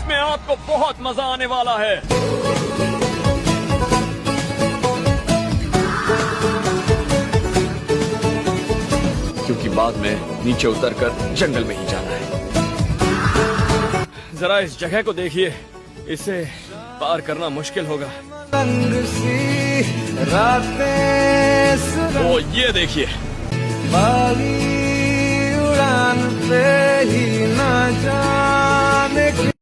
इसमें आपको बहुत मजा आने वाला है। क्योंकि बाद में नीचे उतरकर जंगल में ही जाना है। जरा इस जगह को देखिए, इसे पार करना मुश्किल होगा। वो ये देखिए, उड़ान पे ही न जा